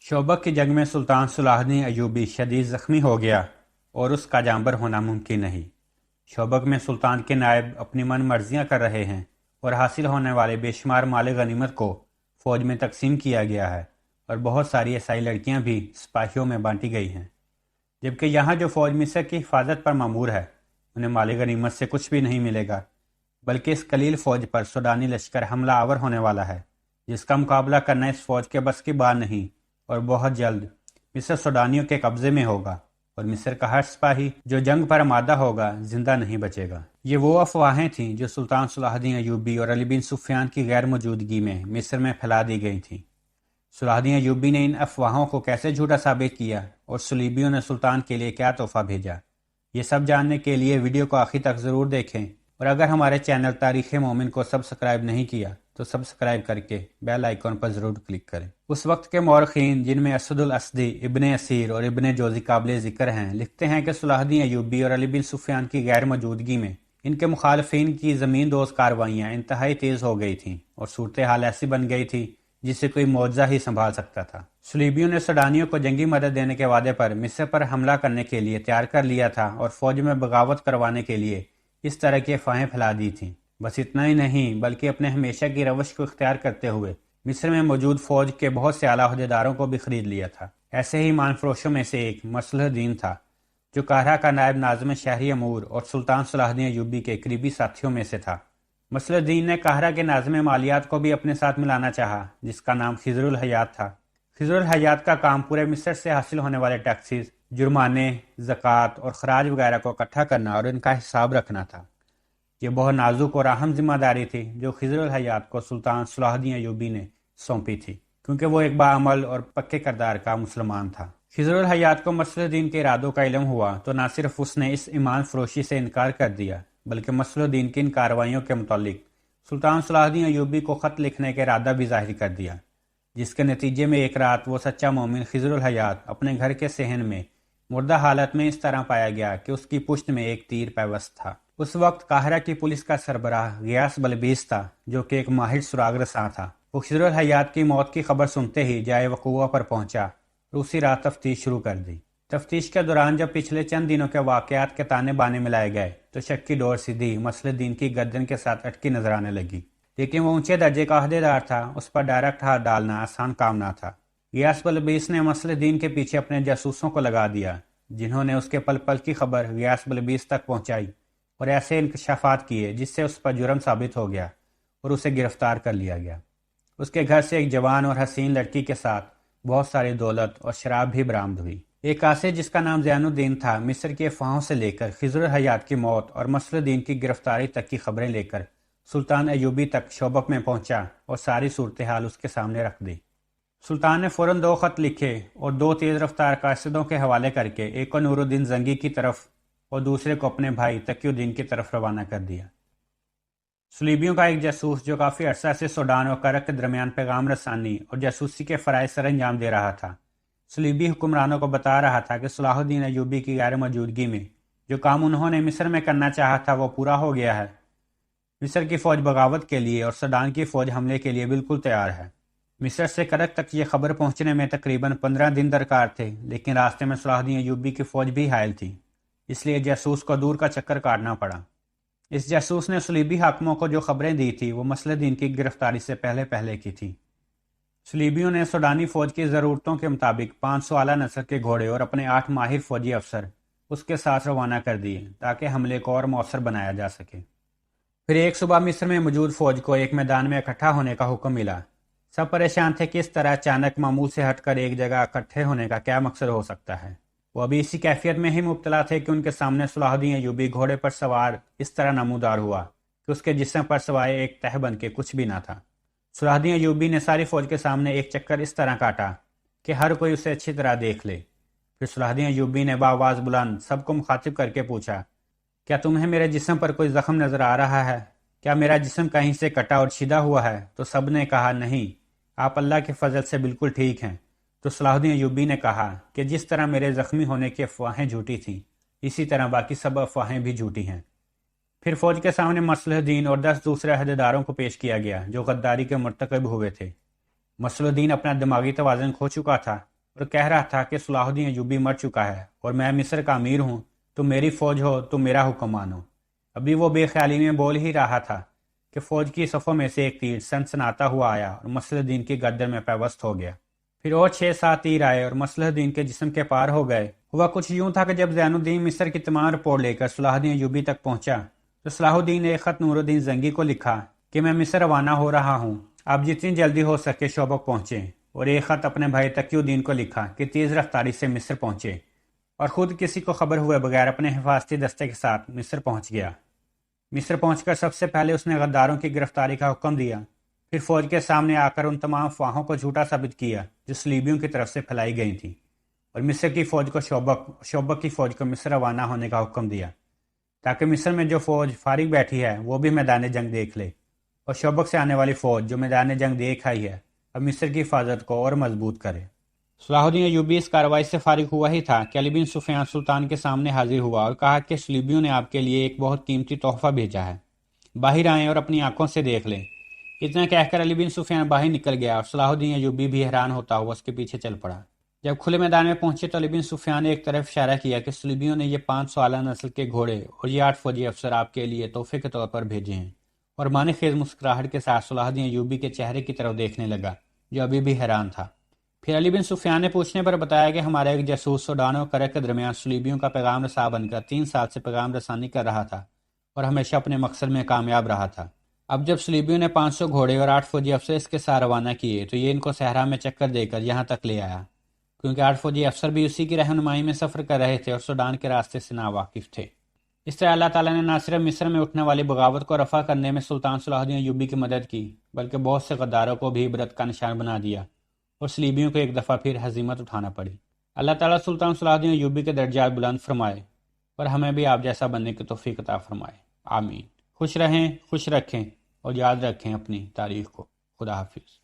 شوبک کی جنگ میں سلطان صلاح الدین ایوبی شدید زخمی ہو گیا اور اس کا جانبر ہونا ممکن نہیں۔ شوبک میں سلطان کے نائب اپنی من مرضیاں کر رہے ہیں اور حاصل ہونے والے بے شمار مال غنیمت کو فوج میں تقسیم کیا گیا ہے اور بہت ساری عیسائی لڑکیاں بھی سپاہیوں میں بانٹی گئی ہیں، جبکہ یہاں جو فوج مصر کی حفاظت پر مامور ہے انہیں مال غنیمت سے کچھ بھی نہیں ملے گا، بلکہ اس قلیل فوج پر سوڈانی لشکر حملہ آور ہونے والا ہے جس کا مقابلہ کرنا اس فوج کے بس کی بات نہیں، اور بہت جلد مصر سوڈانیوں کے قبضے میں ہوگا اور مصر کا ہر سپاہی جو جنگ پر آمادہ ہوگا زندہ نہیں بچے گا۔ یہ وہ افواہیں تھیں جو سلطان صلاح الدین ایوبی اور علی بن سفیان کی غیر موجودگی میں مصر میں پھیلا دی گئی تھیں۔ صلاح الدین ایوبی نے ان افواہوں کو کیسے جھوٹا ثابت کیا اور صلیبیوں نے سلطان کے لیے کیا تحفہ بھیجا، یہ سب جاننے کے لیے ویڈیو کو آخر تک ضرور دیکھیں، اور اگر ہمارے چینل تاریخ مومن کو سبسکرائب نہیں کیا تو سبسکرائب کر کے بیل آئیکن پر ضرور کلک کریں۔ اس وقت کے مورخین جن میں اسد الاسدی، ابن اسیر اور ابن جوزی قابل ذکر ہیں، لکھتے ہیں کہ صلاح الدین ایوبی اور علی بن سفیان کی غیر موجودگی میں ان کے مخالفین کی زمین دوز کارروائیاں انتہائی تیز ہو گئی تھیں اور صورتحال ایسی بن گئی تھی جسے کوئی معجزہ ہی سنبھال سکتا تھا۔ صلیبیوں نے سوڈانیوں کو جنگی مدد دینے کے وعدے پر مصر پر حملہ کرنے کے لیے تیار کر لیا تھا اور فوج میں بغاوت کروانے کے لیے اس طرح کی افواہیں پھیلا دی تھیں۔ بس اتنا ہی نہیں بلکہ اپنے ہمیشہ کی روش کو اختیار کرتے ہوئے مصر میں موجود فوج کے بہت سے اعلیٰ عہدیداروں کو بھی خرید لیا تھا۔ ایسے ہی ایمان فروشوں میں سے ایک مصلح الدین تھا جو قاہرہ کا نائب ناظم شہری امور اور سلطان صلاح الدین ایوبی کے قریبی ساتھیوں میں سے تھا۔ مصلح الدین نے قاہرہ کے ناظم مالیات کو بھی اپنے ساتھ ملانا چاہا جس کا نام خضر الحیات تھا۔ خضر الحیات کا کام پورے مصر سے حاصل ہونے والے ٹیکسز، جرمانے، زکوٰۃ اور خراج وغیرہ کو اکٹھا کرنا اور ان کا حساب رکھنا تھا۔ یہ بہت نازک اور اہم ذمہ داری تھی جو خضر الحیات کو سلطان صلاح الدین ایوبی نے سونپی تھی، کیونکہ وہ ایک باعمل اور پکے کردار کا مسلمان تھا۔ خضر الحیات کو مصلح الدین کے ارادوں کا علم ہوا تو نہ صرف اس نے اس ایمان فروشی سے انکار کر دیا بلکہ مصلح الدین کی ان کارروائیوں کے متعلق سلطان صلاح الدین ایوبی کو خط لکھنے کا ارادہ بھی ظاہر کر دیا، جس کے نتیجے میں ایک رات وہ سچا مومن خضر الحیات اپنے گھر کے صحن میں مردہ حالت میں اس طرح پایا گیا کہ اس کی پشت میں ایک تیر پیوست تھا۔ اس وقت قاہرہ کی پولیس کا سربراہ غیاث بلبیس تھا جو کہ ایک ماہر سراغ رساں تھا۔ وہ خضر الحیات کی موت کی خبر سنتے ہی جائے وقوع پر پہنچا اور اسی رات تفتیش شروع کر دی۔ تفتیش کے دوران جب پچھلے چند دنوں کے واقعات کے تانے بانے ملائے گئے تو شک کی ڈور سیدھی مصلح الدین کی گردن کے ساتھ اٹکی نظر آنے لگی، لیکن وہ اونچے درجے کا عہدیدار تھا، اس پر ڈائریکٹ ہاتھ ڈالنا آسان کام نہ تھا۔ غیاث بلبیس نے مصلح الدین کے پیچھے اپنے جاسوسوں کو لگا دیا جنہوں نے اس کے پل پل کی خبر غیاث بلبیس تک پہنچائی اور ایسے انکشافات کیے جس سے اس پر جرم ثابت ہو گیا اور اسے گرفتار کر لیا گیا۔ اس کے گھر سے ایک جوان اور حسین لڑکی کے ساتھ بہت ساری دولت اور شراب بھی برآمد ہوئی۔ ایک قاصد جس کا نام زین الدین تھا مصر کی افواہوں سے لے کر خضر الحیات کی موت اور مصلح الدین کی گرفتاری تک کی خبریں لے کر سلطان ایوبی تک شوبک میں پہنچا اور ساری صورتحال اس کے سامنے رکھ دی۔ سلطان نے فوراً 2 خط لکھے اور 2 تیز رفتار قاصدوں کے حوالے کر کے ایک کو نور الدین زنگی کی طرف اور دوسرے کو اپنے بھائی تقی الدین کی طرف روانہ کر دیا۔ صلیبیوں کا ایک جاسوس جو کافی عرصہ سے سوڈان اور کرک کے درمیان پیغام رسانی اور جاسوسی کے فرائض سر انجام دے رہا تھا، صلیبی حکمرانوں کو بتا رہا تھا کہ صلاح الدین ایوبی کی غیر موجودگی میں جو کام انہوں نے مصر میں کرنا چاہا تھا وہ پورا ہو گیا ہے۔ مصر کی فوج بغاوت کے لیے اور سوڈان کی فوج حملے کے لیے بالکل تیار ہے۔ مصر سے کرک تک یہ خبر پہنچنے میں تقریباً 15 دن درکار تھے، لیکن راستے میں صلاح الدین ایوبی کی فوج بھی حائل تھی، اس لیے جاسوس کو دور کا چکر کاٹنا پڑا۔ اس جاسوس نے صلیبی حاکموں کو جو خبریں دی تھی وہ مصلح الدین کی گرفتاری سے پہلے کی تھی۔ صلیبیوں نے سوڈانی فوج کی ضرورتوں کے مطابق 500 اعلیٰ نسل کے گھوڑے اور اپنے 8 ماہر فوجی افسر اس کے ساتھ روانہ کر دیے تاکہ حملے کو اور مؤثر بنایا جا سکے۔ پھر ایک صبح مصر میں موجود فوج کو ایک میدان میں اکٹھا ہونے کا حکم ملا۔ سب پریشان تھے کہ اس طرح اچانک معمول سے ہٹ کر ایک جگہ اکٹھے ہونے کا کیا مقصد ہو سکتا ہے۔ وہ ابھی اسی کیفیت میں ہی مبتلا تھے کہ ان کے سامنے صلاح الدین ایوبی گھوڑے پر سوار اس طرح نمودار ہوا کہ اس کے جسم پر سوائے ایک تہ بن کے کچھ بھی نہ تھا۔ صلاح الدین ایوبی نے ساری فوج کے سامنے ایک چکر اس طرح کاٹا کہ ہر کوئی اسے اچھی طرح دیکھ لے۔ پھر صلاح الدین ایوبی نے بآواز بلند سب کو مخاطب کر کے پوچھا، کیا تمہیں میرے جسم پر کوئی زخم نظر آ رہا ہے؟ کیا میرا جسم کہیں سے کٹا اور چھدا ہوا ہے؟ تو سب نے کہا نہیں، آپ اللہ کے فضل سے بالکل ٹھیک ہیں۔ تو صلاح الدین ایوبی نے کہا کہ جس طرح میرے زخمی ہونے کی افواہیں جھوٹی تھیں اسی طرح باقی سب افواہیں بھی جھوٹی ہیں۔ پھر فوج کے سامنے مصلح الدین اور 10 دوسرے عہدیداروں کو پیش کیا گیا جو غداری کے مرتکب ہوئے تھے۔ مصلح الدین اپنا دماغی توازن کھو چکا تھا اور کہہ رہا تھا کہ صلاح الدین ایوبی مر چکا ہے اور میں مصر کا امیر ہوں، تم میری فوج ہو، تم میرا حکم مانو۔ ابھی وہ بے خیالی میں بول ہی رہا تھا کہ فوج کی صفوں میں سے ایک تیر سنسناتا ہوا آیا اور مصلح الدین کی گردن میں پیوست ہو گیا۔ پھر اور 6-7 تیر آئے اور مصلح الدین کے جسم کے پار ہو گئے۔ ہوا کچھ یوں تھا کہ جب زین الدین مصر کی تمام رپورٹ لے کر صلاح الدین ایوبی تک پہنچا تو صلاح الدین نے ایک خط نور الدین زنگی کو لکھا کہ میں مصر روانہ ہو رہا ہوں، آپ جتنی جلدی ہو سکے شوبک پہنچیں، اور ایک خط اپنے بھائی تقی الدین کو لکھا کہ تیز رفتاری سے مصر پہنچے، اور خود کسی کو خبر ہوئے بغیر اپنے حفاظتی دستے کے ساتھ مصر پہنچ گیا۔ مصر پہنچ کر سب سے پہلے اس نے غداروں کی گرفتاری کا حکم دیا، پھر فوج کے سامنے آ کر ان تمام افواہوں کو جھوٹا ثابت کیا جو صلیبیوں کی طرف سے پھیلائی گئی تھیں، اور مصر کی فوج کو شوبک کی فوج کو مصر روانہ ہونے کا حکم دیا تاکہ مصر میں جو فوج فارغ بیٹھی ہے وہ بھی میدان جنگ دیکھ لے، اور شوبک سے آنے والی فوج جو میدان جنگ دیکھ آئی ہے اب مصر کی حفاظت کو اور مضبوط کرے۔ صلاح الدین ایوبی اس کارروائی سے فارغ ہوا ہی تھا کہ علی بن سفیان سلطان کے سامنے حاضر ہوا اور کہا کہ صلیبیوں نے آپ کے لیے ایک بہت قیمتی تحفہ بھیجا ہے، باہر آئیں اور اپنی آنکھوں سے دیکھ لیں۔ اتنا کہہ کر علی بن سفیان باہر نکل گیا اور صلاح الدین ایوبی بھی حیران ہوتا ہوا اس کے پیچھے چل پڑا۔ جب کھلے میدان میں پہنچے تو علی بن سفیان نے ایک طرف اشارہ کیا کہ صلیبیوں نے یہ 5 سالہ نسل کے گھوڑے اور یہ 8 فوجی افسر آپ کے لیے تحفے کے طور پر بھیجے ہیں، اور معنی خیز مسکراہٹ کے ساتھ صلاح الدین ایوبی کے چہرے کی طرف دیکھنے لگا جو ابھی بھی حیران تھا۔ پھر علی بن سفیان نے پوچھنے پر بتایا کہ ہمارا ایک جاسوس سوڈان اور کرک کے درمیان صلیبیوں کا پیغام رساں بن کر 3 سال سے پیغام رسانی کر رہا تھا اور ہمیشہ اپنے مقصد میں کامیاب رہا تھا۔ اب جب صلیبیوں نے 500 گھوڑے اور 8 فوجی افسر اس کے ساتھ روانہ کیے تو یہ ان کو صحرا میں چکر دے کر یہاں تک لے آیا، کیونکہ 8 فوجی افسر بھی اسی کی رہنمائی میں سفر کر رہے تھے اور سوڈان کے راستے سے ناواقف تھے۔ اس طرح اللہ تعالیٰ نے نہ صرف مصر میں اٹھنے والی بغاوت کو رفع کرنے میں سلطان صلاح الدین ایوبی کی مدد کی، بلکہ بہت سے غداروں کو بھی عبرت کا نشان بنا دیا اور صلیبیوں کو ایک دفعہ پھر ہزیمت اٹھانا پڑی۔ اللہ تعالیٰ سلطان صلاح الدین ایوبی کے درجات بلند فرمائے اور ہمیں بھی آپ جیسا بننے کی توفیق عطا فرمائے، آمین۔ خوش رہیں، خوش رکھیں اور یاد رکھیں اپنی تاریخ کو۔ خدا حافظ۔